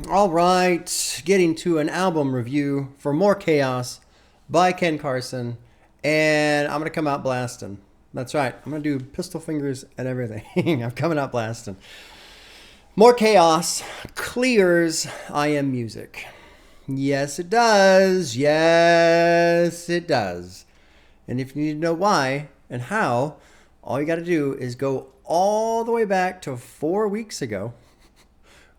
All right, getting to an album review for More Chaos by Ken Carson, and I'm gonna come out blasting. That's right, I'm gonna do pistol fingers and everything. I'm coming out blasting. More Chaos clears I Am Music. Yes, it does. Yes, it does. And if you need to know why and how, all you got to do is go all the way back to 4 weeks ago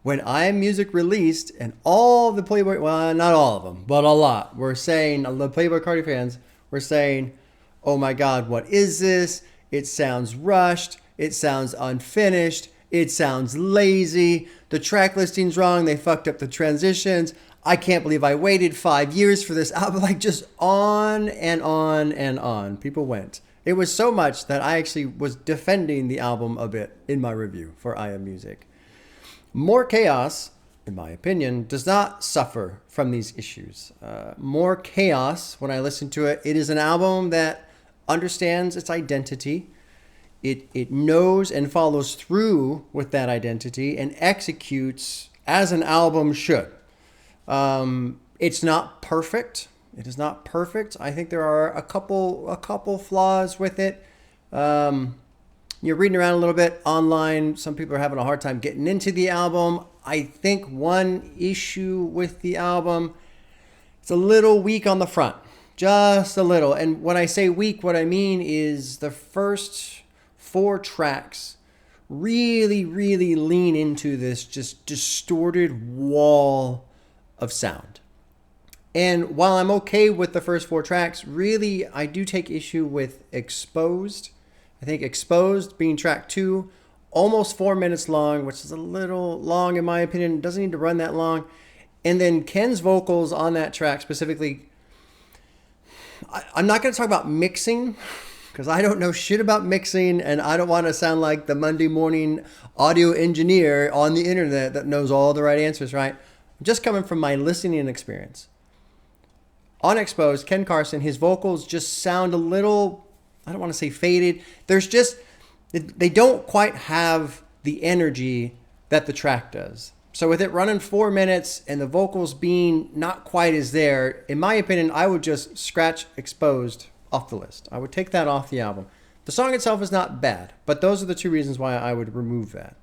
when I Am Music released, and all the Playboy, well, not all of them, but a lot, were saying, the Playboy Cardi fans were saying, oh my God, what is this? It sounds rushed. It sounds unfinished. It sounds lazy. The track listing's wrong. They fucked up the transitions. I can't believe I waited 5 years for this album. Like, just on and on and on. People went. It was so much that I actually was defending the album a bit in my review for I Am Music. More Chaos, in my opinion, does not suffer from these issues. More Chaos, when I listen to it, it is an album that understands its identity. It knows and follows through with that identity and executes as an album should. It's not perfect. It is not perfect. I think there are a couple flaws with it. You're reading around a little bit online. Some people are having a hard time getting into the album. I think one issue with the album, it's a little weak on the front, just a little. And when I say weak, what I mean is the first 4 tracks really, really lean into this just distorted wall of sound. And while I'm okay with the first 4 tracks, really, I do take issue with Exposed. I think Exposed being track 2, almost 4 minutes long, which is a little long in my opinion. It doesn't need to run that long. And then Ken's vocals on that track specifically, I'm not going to talk about mixing because I don't know shit about mixing, and I don't want to sound like the Monday morning audio engineer on the internet that knows all the right answers, right? I'm just coming from my listening experience. On Exposed, Ken Carson, his vocals just sound a little, I don't want to say faded. They don't quite have the energy that the track does. So with it running 4 minutes and the vocals being not quite as there, in my opinion, I would just scratch Exposed off the list. I would take that off the album. The song itself is not bad, but those are the 2 reasons why I would remove that.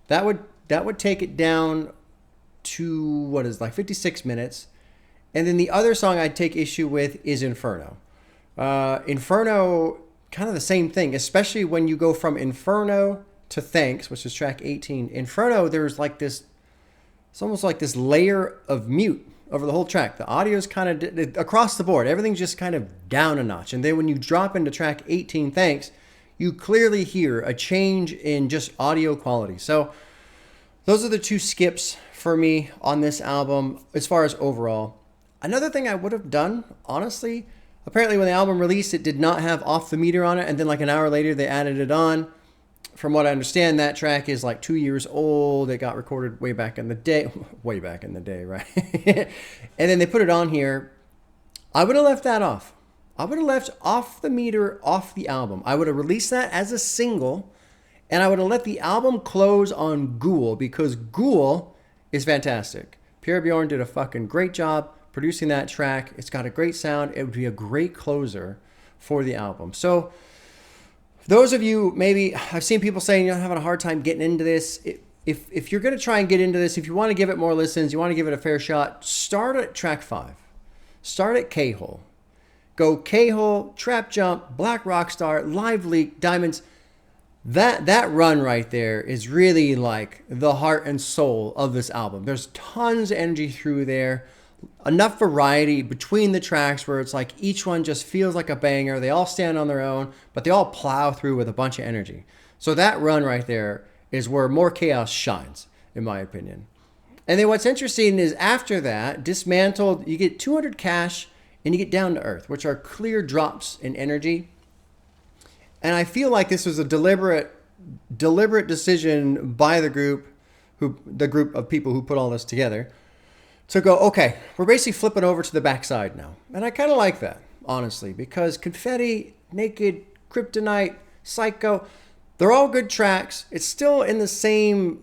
That would take it down to like 56 minutes. And then the other song I'd take issue with is Inferno. Inferno, kind of the same thing, especially when you go from Inferno to Thanks, which is track 18. Inferno, there's like this, it's almost like this layer of mute over the whole track. The audio's kind of across the board. Everything's just kind of down a notch. And then when you drop into track 18, Thanks, you clearly hear a change in just audio quality. So those are the 2 skips for me on this album as far as overall. Another thing I would have done, honestly, apparently when the album released, it did not have Off the Meter on it, and then like an hour later they added it on. From what I understand, that track is like 2 years old. It got recorded way back in the day, right? And then they put it on here. I would have left that off. I would have left Off the Meter off the album. I would have released that as a single, and I would have let the album close on Ghoul, because Ghoul is fantastic. Pierre Bjorn did a fucking great job producing that track. It's got a great sound. It would be a great closer for the album. So those of you, maybe I've seen people saying you're having a hard time getting into this. If you're going to try and get into this, if you want to give it more listens, you want to give it a fair shot, start at track 5. Start at K-Hole. Go K-Hole, Trap Jump, Black Rockstar, Live Leak, Diamonds. That run right there is really like the heart and soul of this album. There's tons of energy through there. Enough variety between the tracks where it's like each one just feels like a banger. They all stand on their own, but they all plow through with a bunch of energy. So that run right there is where More Chaos shines, in my opinion. And then what's interesting is after that, Dismantled, you get 200 Cash and you get Down to Earth, which are clear drops in energy. And I feel like this was a deliberate decision by the group of people who put all this together. So go, okay, we're basically flipping over to the backside now. And I kind of like that, honestly, because Confetti, Naked, Kryptonite, Psycho, they're all good tracks. It's still in the same,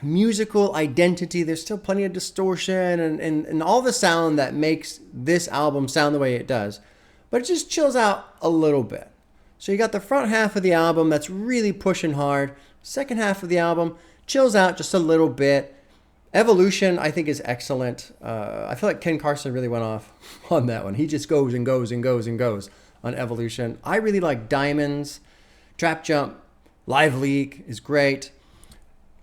musical identity. There's still plenty of distortion and all the sound that makes this album sound the way it does. But it just chills out a little bit. So you got the front half of the album that's really pushing hard. Second half of the album chills out just a little bit. Evolution, I think, is excellent. I feel like Ken Carson really went off on that one. He just goes and goes and goes and goes on Evolution. I really like Diamonds. Trap Jump, Live Leak is great.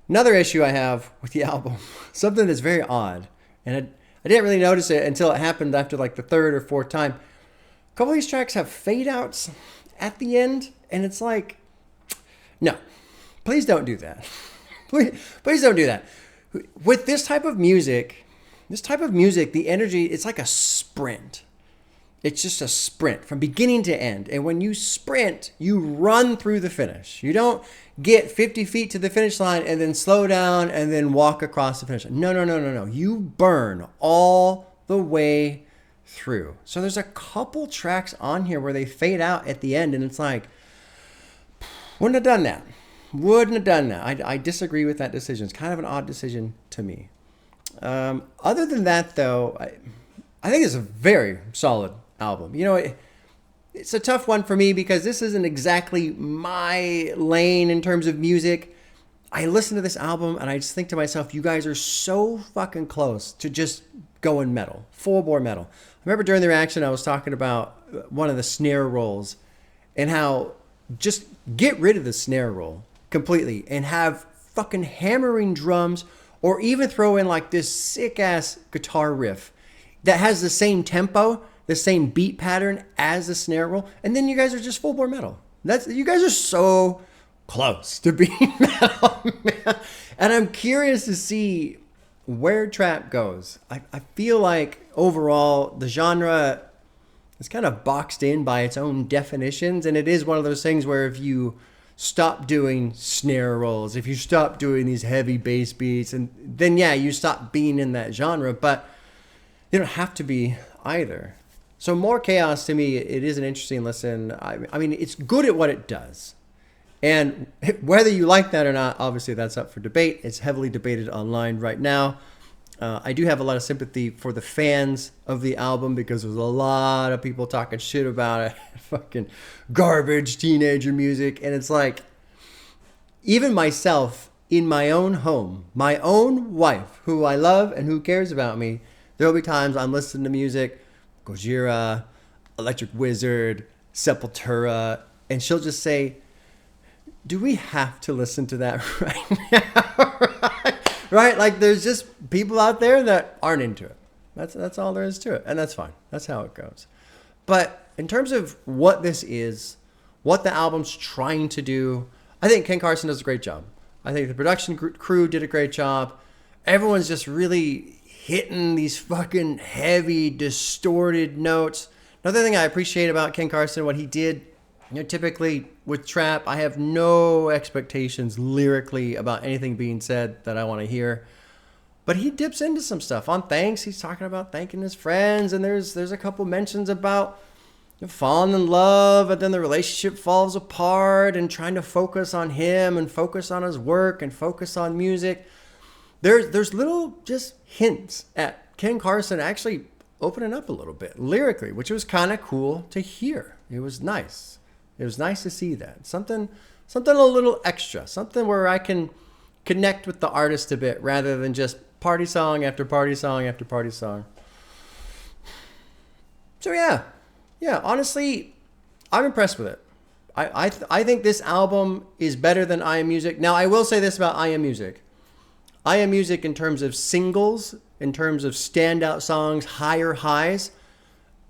Another issue I have with the album, something that's very odd, and I didn't really notice it until it happened after like the third or fourth time. A couple of these tracks have fade outs at the end, and it's like, no, please don't do that. Please don't do that. With this type of music, the energy, it's like a sprint. It's just a sprint from beginning to end. And when you sprint, you run through the finish. You don't get 50 feet to the finish line and then slow down and then walk across the finish line. No. You burn all the way through. So there's a couple tracks on here where they fade out at the end, and it's like, wouldn't have done that. I disagree with that decision. It's kind of an odd decision to me. Other than that, though, I think it's a very solid album. You know, it's a tough one for me because this isn't exactly my lane in terms of music. I listen to this album and I just think to myself, you guys are so fucking close to just going metal, full bore metal. I remember during the reaction, I was talking about one of the snare rolls and how just get rid of the snare roll completely and have fucking hammering drums, or even throw in like this sick ass guitar riff that has the same tempo, the same beat pattern as the snare roll, and then you guys are just full bore metal. You guys are so close to being metal, man. And I'm curious to see where trap goes. I feel like overall the genre is kind of boxed in by its own definitions, and it is one of those things where if you stop doing snare rolls, if you stop doing these heavy bass beats, and then yeah, you stop being in that genre, but you don't have to be either. So More Chaos, to me, it is an interesting listen. I mean, it's good at what it does. And whether you like that or not, obviously that's up for debate. It's heavily debated online right now. I do have a lot of sympathy for the fans of the album because there's a lot of people talking shit about it. Fucking garbage teenager music. And it's like, even myself in my own home, my own wife, who I love and who cares about me, there'll be times I'm listening to music, Gojira, Electric Wizard, Sepultura, and she'll just say, do we have to listen to that right now? Right? Like, there's just people out there that aren't into it. That's all there is to it. And that's fine. That's how it goes. But in terms of what this is, what the album's trying to do, I think Ken Carson does a great job. I think the production crew did a great job. Everyone's just really hitting these fucking heavy, distorted notes. Another thing I appreciate about Ken Carson, what he did, you know, typically with trap, I have no expectations lyrically about anything being said that I want to hear. But he dips into some stuff. On Thanks, he's talking about thanking his friends, and there's a couple mentions about falling in love, and then the relationship falls apart, and trying to focus on him and focus on his work and focus on music. There's little just hints at Ken Carson actually opening up a little bit lyrically, which was kind of cool to hear. It was nice. It was nice to see that. Something a little extra. Something where I can connect with the artist a bit rather than just party song after party song after party song. So yeah, honestly, I'm impressed with it. I think this album is better than I Am Music. Now, I will say this about I Am Music. I Am Music, in terms of singles, in terms of standout songs, higher highs,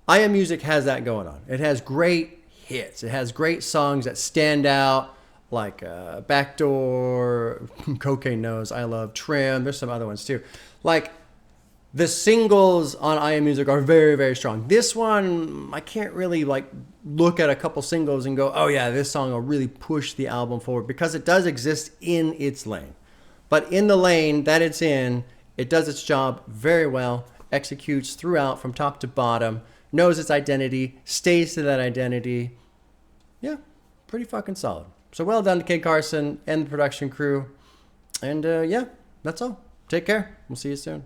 I Am Music has that going on. It has great hits. It has great songs that stand out, like Backdoor, Cocaine Nose, I Love, Trim. There's some other ones too. Like, the singles on I Am Music are very, very strong. This one, I can't really like look at a couple singles and go, oh yeah, this song will really push the album forward, because it does exist in its lane. But in the lane that it's in, it does its job very well, executes throughout from top to bottom, knows its identity, stays to that identity. Yeah, pretty fucking solid. So well done to Ken Carson and the production crew. And yeah, that's all. Take care. We'll see you soon.